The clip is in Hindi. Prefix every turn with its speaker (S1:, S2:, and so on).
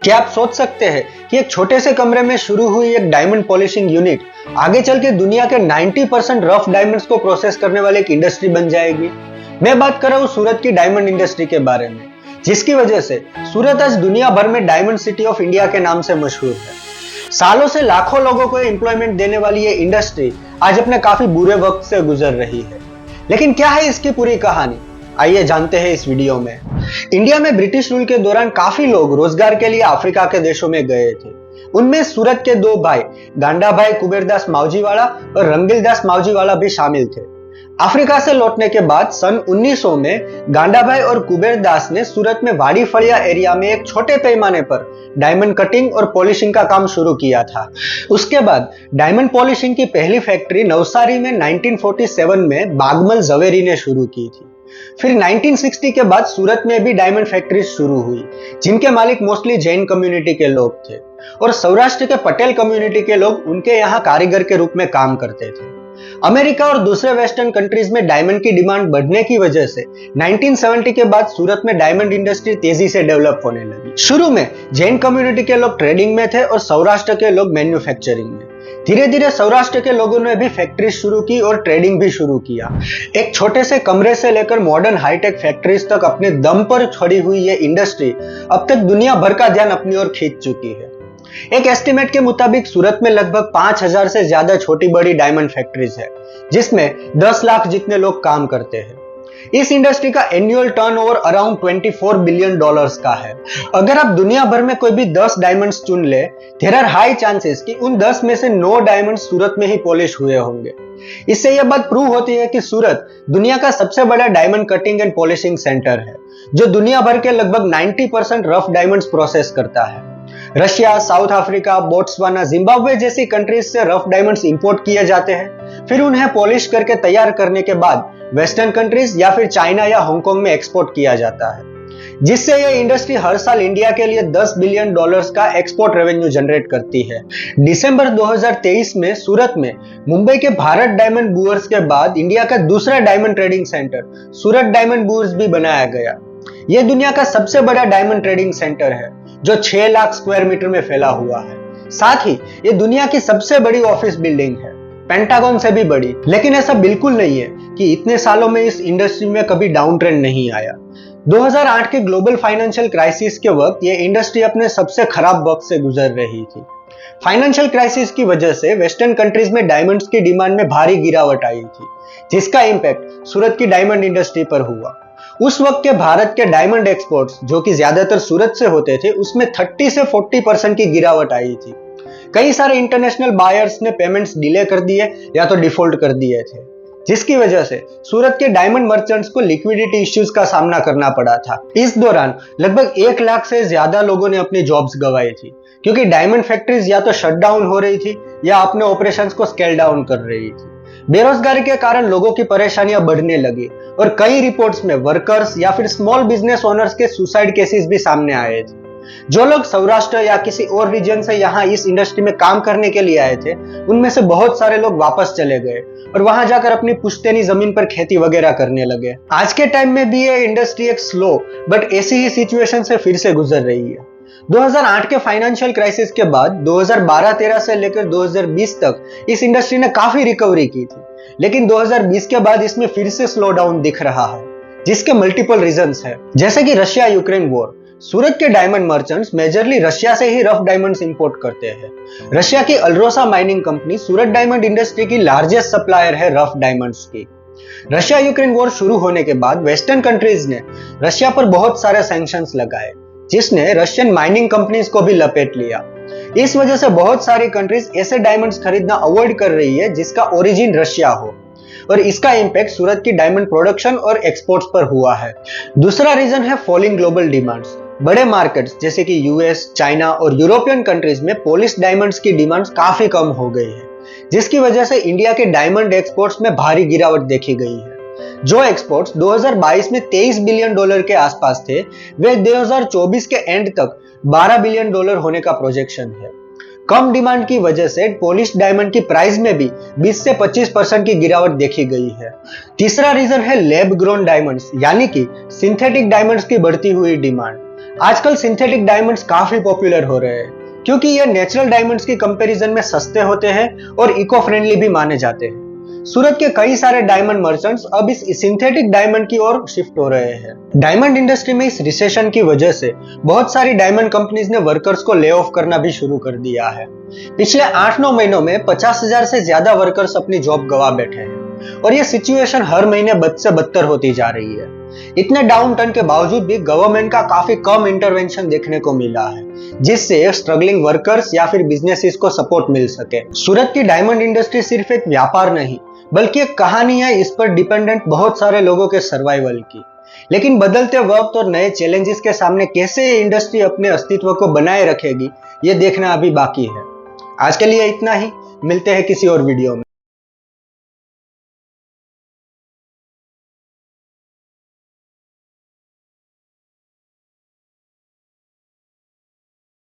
S1: क्या आप सोच सकते हैं कि एक छोटे से कमरे में शुरू हुई एक डायमंड पॉलिशिंग यूनिट आगे चल के दुनिया के 90% रफ डायमंड्स को प्रोसेस करने वाली एक इंडस्ट्री बन जाएगी। मैं बात कर रहा हूँ सूरत की डायमंड इंडस्ट्री के बारे में, जिसकी वजह से सूरत आज दुनिया भर में डायमंड सिटी ऑफ इंडिया के नाम से मशहूर है। सालों से लाखों लोगों को एम्प्लॉयमेंट देने वाली ये इंडस्ट्री आज अपने काफी बुरे वक्त से गुजर रही है। लेकिन क्या है इसकी पूरी कहानी, आइए जानते हैं इस वीडियो में। इंडिया में ब्रिटिश रूल के दौरान काफी लोग रोजगार के लिए अफ्रीका के देशों में गए थे। उनमें सूरत के दो भाई गांडा भाई कुबेरदास मावजीवाला और रंगीलदास मावजीवाला भी शामिल थे। अफ्रीका से लौटने के बाद सन 1900 में गांडा भाई और कुबेरदास ने सूरत में वाड़ी फड़िया एरिया में एक छोटे पैमाने पर डायमंड कटिंग और पॉलिशिंग का काम शुरू किया था। उसके बाद डायमंड पॉलिशिंग की पहली फैक्ट्री नवसारी में 1947 में बागमल जवेरी ने शुरू की थी। फिर 1960 के बाद सूरत में भी डायमंड फैक्ट्री शुरू हुई, जिनके मालिक मोस्टली जैन कम्युनिटी के लोग थे और सौराष्ट्र के पटेल कम्युनिटी के लोग उनके यहाँ कारीगर के रूप में काम करते थे। अमेरिका और दूसरे वेस्टर्न कंट्रीज में डायमंड की डिमांड बढ़ने की वजह से 1970 के बाद सूरत में डायमंड इंडस्ट्री तेजी से डेवलप होने लगी। शुरू में जैन कम्युनिटी के लोग ट्रेडिंग में थे और सौराष्ट्र के लोग मैन्युफैक्चरिंग में। धीरे धीरे सौराष्ट्र के लोगों ने भी फैक्ट्री शुरू की और ट्रेडिंग भी शुरू किया। एक छोटे से कमरे से लेकर मॉडर्न हाईटेक फैक्ट्रीज तक अपने दम पर खड़ी हुई ये इंडस्ट्री अब तक दुनिया भर का ध्यान अपनी ओर खींच चुकी है। एक एस्टिमेट के मुताबिक सूरत में लगभग 5000 से ज्यादा छोटी बड़ी डायमंड फैक्ट्रीज है, जिसमें 10 लाख जितने लोग काम करते हैं। इस इंडस्ट्री का एनुअल टर्नओवर अराउंड $24 बिलियन का है। अगर आप दुनिया भर में कोई भी 10 डायमंड्स चुन ले, देयर आर हाई चांसेस कि उन 10 में से 9 डायमंड्स सूरत में ही पॉलिश हुए होंगे। इससे यह बात प्रूव होती है कि सूरत दुनिया का सबसे बड़ा diamond cutting and polishing centre है, जो दुनिया भर के लगभग 90% रफ डायमंड्स प्रोसेस करता है। Russia, south Africa, Botswana, Zimbabwe जैसी कंट्रीज से रफ डायमंड्स इंपोर्ट किए जाते हैं। फिर उन्हें पॉलिश करके तैयार करने के बाद वेस्टर्न कंट्रीज या फिर चाइना या हांगकांग में एक्सपोर्ट किया जाता है, जिससे यह इंडस्ट्री हर साल इंडिया के लिए $10 बिलियन का एक्सपोर्ट रेवेन्यू जनरेट करती है। दिसंबर 2023 में सूरत में मुंबई के भारत डायमंड बुअर्स के बाद इंडिया का दूसरा डायमंड ट्रेडिंग सेंटर सूरत डायमंड बुअर्स भी बनाया गया। यह दुनिया का सबसे बड़ा डायमंड ट्रेडिंग सेंटर है, जो 6 लाख स्क्वायर मीटर में फैला हुआ है। साथ ही ये दुनिया की सबसे बड़ी ऑफिस बिल्डिंग है, पेंटागन से भी बड़ी। लेकिन ऐसा बिल्कुल नहीं है कि इतने सालों में इस इंडस्ट्री में कभी डाउन ट्रेंड नहीं आया। 2008 के ग्लोबल फाइनेंशियल क्राइसिस के वक्त ये इंडस्ट्री अपने सबसे खराब वक्त से गुजर रही थी। फाइनेंशियल क्राइसिस की वजह से वेस्टर्न कंट्रीज में डायमंड्स की डिमांड में भारी गिरावट आई थी, जिसका इंपैक्ट सूरत की डायमंड इंडस्ट्री पर हुआ। उस वक्त के भारत के डायमंड एक्सपोर्ट्स, जो कि ज्यादातर सूरत से होते थे, उसमें 30 से 40% की गिरावट आई थी। कई सारे इंटरनेशनल बायर्स ने पेमेंट्स डिले कर दिए या तो डिफॉल्ट कर दिए थे, जिसकी वजह से सूरत के डायमंड मर्चेंट्स को लिक्विडिटी इश्यूज का सामना करना पड़ा था। इस दौरान लगभग 1 लाख से ज्यादा लोगों ने अपनी जॉब्स गंवाई थी, क्योंकि डायमंड फैक्ट्रीज या तो शट डाउन हो रही थी या अपने ऑपरेशंस को स्केल डाउन कर रही थी। बेरोजगारी के कारण लोगों की परेशानियां बढ़ने लगी और कई रिपोर्ट्स में वर्कर्स या फिर स्मॉल बिजनेस ओनर्स के सुसाइड केसेस भी सामने आए थे। जो लोग सौराष्ट्र या किसी और रीजन से यहाँ इस इंडस्ट्री में काम करने के लिए आए थे, उनमें से बहुत सारे लोग वापस चले गए और वहां जाकर अपनी पुश्तैनी जमीन पर खेती वगैरह करने लगे। आज के टाइम में भी ये इंडस्ट्री एक स्लो बट ऐसी ही सिचुएशन से फिर से गुजर रही है। 2008 के फाइनेंशियल क्राइसिस के बाद 2012-13 से लेकर 2020 तक इस इंडस्ट्री ने काफी रिकवरी की थी, लेकिन 2020 के बाद इसमें फिर से स्लो डाउन दिख रहा है, जिसके मल्टीपल रीजंस है। जैसे कि रशिया यूक्रेन वॉर। सूरत के डायमंड मर्चेंट्स मेजरली रशिया से ही रफ डायमंड्स इंपोर्ट करते हैं। रशिया की अल्रोसा माइनिंग कंपनी सूरत डायमंड इंडस्ट्री की लार्जेस्ट सप्लायर है रफ डायमंड्स की। रशिया यूक्रेन वॉर शुरू होने के बाद वेस्टर्न कंट्रीज ने रशिया पर बहुत सारे सैंक्शंस लगाए, जिसने रशियन माइनिंग कंपनीज को भी लपेट लिया। इस वजह से बहुत सारी कंट्रीज ऐसे डायमंड्स खरीदना अवॉइड कर रही है जिसका ओरिजिन रशिया हो, और इसका इंपैक्ट सूरत की डायमंड प्रोडक्शन और एक्सपोर्ट्स पर हुआ है। दूसरा रीजन है फॉलिंग ग्लोबल डिमांड्स। बड़े मार्केट्स जैसे कि यूएस, चाइना और यूरोपियन कंट्रीज में पॉलिश डायमंड्स की डिमांड्स काफी कम हो गई है, जिसकी वजह से इंडिया के डायमंड एक्सपोर्ट्स में भारी गिरावट देखी गई है। जो एक्सपोर्ट्स 2022 में $23 बिलियन के आसपास थे, वे 2024 के एंड तक $12 बिलियन होने का प्रोजेक्शन है। कम डिमांड की वजह से पॉलिश डायमंड की प्राइस में भी 20 से 25% की गिरावट देखी गई है। तीसरा रीजन है लैब ग्रोन डायमंड्स, यानी कि सिंथेटिक डायमंड्स की बढ़ती हुई डिमांड। आजकल सिंथेटिक डायमंड्स काफी पॉपुलर हो रहे हैं क्योंकि ये नेचुरल डायमंड्स की कंपैरिजन में सस्ते होते हैं और इको फ्रेंडली भी माने जाते हैं। सूरत के कई सारे डायमंड मर्चेंट्स अब इस सिंथेटिक डायमंड की ओर शिफ्ट हो रहे हैं। डायमंड इंडस्ट्री में इस रिसेशन की वजह से बहुत सारी डायमंड कंपनीज ने वर्कर्स को ले ऑफ करना भी शुरू कर दिया है। पिछले 8-9 महीनों में 50,000 से ज्यादा वर्कर्स अपनी जॉब गवा बैठे हैं और ये सिचुएशन हर महीने बद से बदतर होती जा रही है। इतने डाउन टर्न के बावजूद भी गवर्नमेंट का काफी कम इंटरवेंशन देखने को मिला है, जिससे स्ट्रगलिंग वर्कर्स या फिर बिजनेसेस को सपोर्ट मिल सके। सूरत की डायमंड इंडस्ट्री सिर्फ एक व्यापार नहीं बल्कि एक कहानी है इस पर डिपेंडेंट बहुत सारे लोगों के सर्वाइवल की। लेकिन बदलते वक्त और नए चैलेंजेस के सामने कैसे ये इंडस्ट्री अपने अस्तित्व को बनाए रखेगी, ये देखना अभी बाकी है। आज के लिए इतना ही, मिलते हैं किसी और वीडियो में।